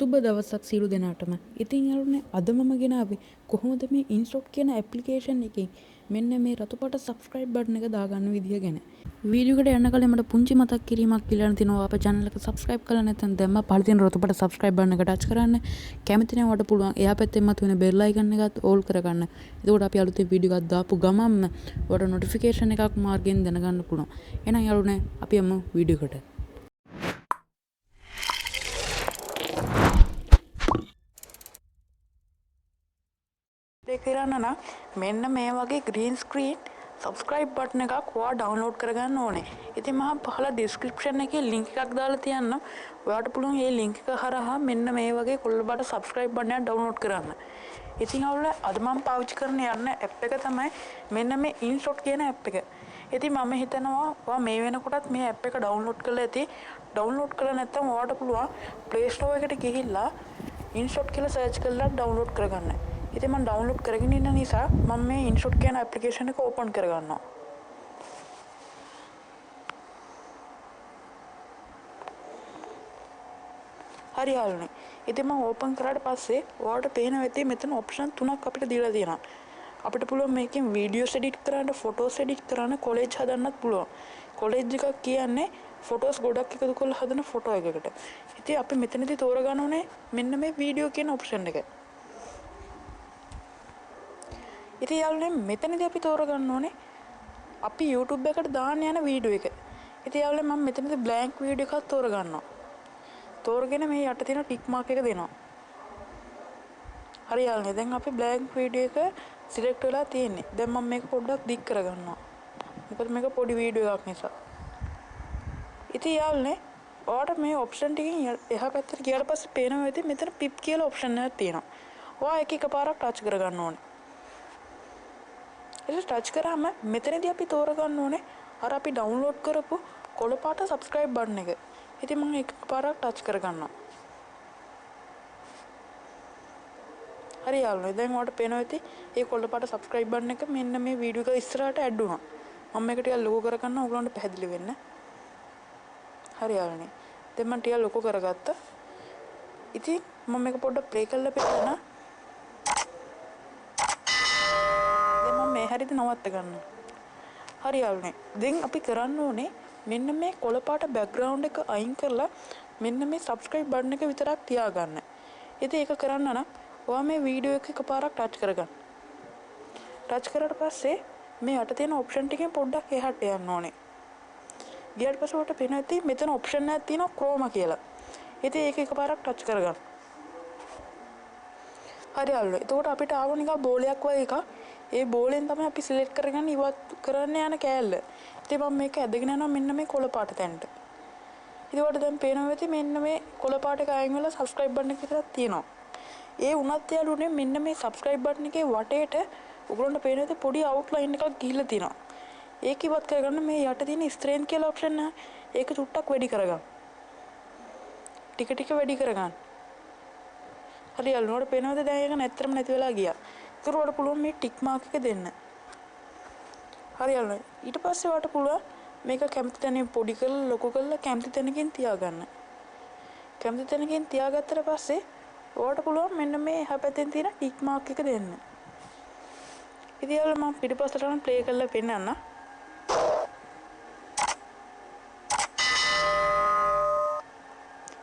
සුබ දවසක් සියලු දෙනාටම. ඉතින් යාළුවනේ අද මම ගෙනාවේ කොහොමද මේ ඉන්ස්ටොට් කියන ඇප්ලිකේෂන් එකෙන් මෙන්න මේ රතුපට සබ්ස්ක්‍රයිබ් බටන් එක දාගන්න විදිය ගැන. වීඩියෝ එකට යන්න කලින් මට පුංචි මතක් කිරීමක් කියලා තියෙනවා. අපේ channel එක subscribe කරලා නැත්නම් දැම්ම පහළ තියෙන රතුපට subscribe බටන් එක touch කරන්න. කැමති නම් වට පුළුවන් එහා පැත්තෙන් මතුවෙන bell icon එකත් all කරගන්න. එතකොට අපි අලුතෙන් වීඩියෝ එකක් දාපු ගමන්ම වට notification එකක් මාර්ගයෙන් දැනගන්න පුළුවන්. එහෙනම් යාළුවනේ අපි යමු වීඩියෝ එකට. කරන්න නම් මෙන්න මේ වගේ green screen subscribe button එකක් ඔයා download කරගන්න ඕනේ. ඉතින් මම පහළ description එකේ link එකක් දාලා තියන්නම්. ඔයාට පුළුවන් මේ link එක හරහා මෙන්න මේ වගේ කොල්ලබට subscribe button එක download කරන්න. ඉතින් අවුල අද මම පාවිච්චි කරන යන්න app එක තමයි මෙන්න මේ InShot කියන app එක. ඉතින් මම හිතනවා ඔයා මේ වෙනකොටත් මේ app එක download කරලා ඇති. download කරලා නැත්නම් ඔයාට පුළුවන් Play Store එකට ගිහිල්ලා InShot කියලා search කරලා download කරගන්න. ඉතින් මම download කරගෙන ඉන්න නිසා මම මේ InShot කියන application එක open කරගන්නවා. හරි යාළුවනේ. ඉතින් මම open කරාට පස්සේ ඔයාලට පේනවා ඇති මෙතන option තුනක් අපිට දීලා තියෙනවා. අපිට පුළුවන් මේකෙන් videos edit කරන්න, photos edit කරන්න, collage හදන්නත් පුළුවන්. collage එකක් කියන්නේ photos ගොඩක් එකතු කරලා හදන photo එකකට. ඉතින් අපි මෙතනදී තෝරගන්න ඕනේ මෙන්න මේ video කියන option එක. ඉතින් යාළුවනේ මෙතනදී අපි තෝරගන්න ඕනේ අපි YouTube එකට දාන්න යන වීඩියෝ එක. ඉතින් යාළුවනේ මම මෙතනදී blank වීඩියෝ එකක් තෝරගන්නවා. තෝරගෙන මේ යට තියෙන tick mark එක දෙනවා. හරි යාළුවනේ දැන් අපි blank වීඩියෝ එක select වෙලා තියෙන්නේ. දැන් මම මේක පොඩ්ඩක් දික් කරගන්නවා. මොකද මේක පොඩි වීඩියෝ එකක් නිසා. ඉතින් යාළුවනේ ඔයාලට මේ option ටිකෙන් එහා පැත්තට ගියාට පස්සේ පේනවා ඇති මෙතන pip කියලා option එකක් තියෙනවා. ඔයා ඒක එකපාරක් touch කරගන්න ඕනේ. ඒක ටච් කරාම මෙතනදී අපි තෝරගන්න ඕනේ අර අපි ඩවුන්ලෝඩ් කරපු කොළ පාට subscribe button එක. ඉතින් මම එකපාරක් ටච් කරගන්නවා. හරි යාළුවනේ දැන් ඔයාලට පේනවා ඇති මේ කොළ පාට subscribe button එක මෙන්න මේ වීඩියෝ එක ඉස්සරහට ඇඩ් වුණා. මම මේක ටිකක් ලොකු කරගන්නවා ඔයගොල්ලන්ට පැහැදිලි වෙන්න. හරි යාළුවනේ. දැන් මම ටිකක් ලොකු කරගත්තා. ඉතින් මම මේක පොඩ්ඩක් ප්ලේ කරලා පෙන්නන්න. මේ හරියට නවත්ත ගන්න. හරි යාළුවනේ. දැන් අපි කරන්න ඕනේ මෙන්න මේ කොළ පාට background එක අයින් කරලා මෙන්න මේ subscribe button එක විතරක් තියාගන්න. ඉතින් ඒක කරන්න නම් ඔයා මේ වීඩියෝ එක එකපාරක් touch කරගන්න. touch කරාට පස්සේ මේ යට තියෙන option ටිකෙන් පොඩ්ඩක් එහාට යන්න ඕනේ. ගියාට පස්සේ ඔයාලට පේනවා ඇති මෙතන option එකක් තියෙනවා chroma කියලා. ඉතින් ඒක එකපාරක් touch කරගන්න. හරි යාළුවනේ. එතකොට අපිට ආව නිකන් බෝලයක් වගේ එකක්. ඒ බෝලෙන් තමයි අපි සිලෙක්ට් කරගෙන ඉවත් කරන්න යන කෑල්ල. ඉතින් මම මේක ඇදගෙන යනවා මෙන්න මේ කොළ පාට තැනට. ඉතින් ඔයාලට දැන් පේනවා ඇති මෙන්න මේ කොළ පාට එක අයින් වෙලා subscribe button එක විතරක් තියෙනවා. ඒ වුණත් යාළුවනේ මෙන්න මේ subscribe button එකේ වටේට ඔයගොල්ලන්ට පේනවා ඇති පොඩි outline එකක් ගිහිල්ලා තියෙනවා. ඒක ඉවත් කරගන්න මේ යට තියෙන strength කියලා option එක. ඒක චුට්ටක් වැඩි කරගන්න. ටික ටික වැඩි කරගන්න. හරි යාළුවනේ පේනවද දැන් ඒක නැත්තරම නැති වෙලා ගියා. ඒකට ඔයාලට පුළුවන් මේ ටික් මාක් එක දෙන්න. හරි යාළුවනේ. ඊට පස්සේ ඔයාලට පුළුවන් මේක කැමති තැනින් පොඩි කරලා ලොකු කරලා කැමති තැනකින් තියාගන්න. කැමති තැනකින් තියාගත්තට පස්සේ ඔයාලට පුළුවන් මෙන්න මේ එහා පැත්තෙන් තියෙන ටික් මාක් එක දෙන්න. ඉතින් යාළුවනේ මම පිටිපස්සට නම් ප්ලේ කරලා පෙන්නන්න.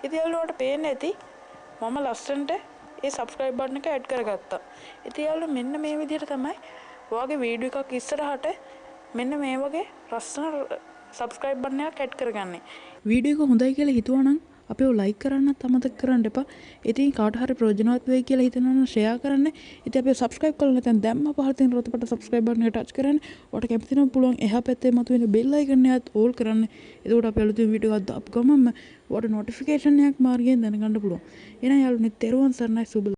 ඉතින් යාළුවන්ට පේන්නේ ඇති මම ලස්සනට ඒ subscribe button එක add කරගත්තා. ඉතින් යාළුවෝ මෙන්න මේ විදිහට තමයි ඔයාගේ වීඩියෝ එකක් ඉස්සරහට මෙන්න මේ වගේ ලස්සන subscribe button එකක් add කරගන්නේ. වීඩියෝ එක හොඳයි කියලා හිතුවා නම් අපිව like කරන්නත් අමතක කරන්න එපා. ඉතින් කාට හරි ප්‍රයෝජනවත් වෙයි කියලා හිතනවා නම් share කරන්න. ඉතින් අපිව subscribe කරලා නැත්නම් දැම්ම පහළ තියෙන රතුපට subscribe button එක touch කරන්න. ඔයාලට කැමති නම් පුළුවන් එහා පැත්තේ මතුවෙන bell icon එකත් all කරන්න. එතකොට අපි අලුතින් වීඩියෝ එකක් දාපු ගමන්ම ඔයාලට notification එකක් මාර්ගයෙන් දැනගන්න පුළුවන්. එහෙනම් යාළුවනේ තෙරුවන් සරණයි සුබ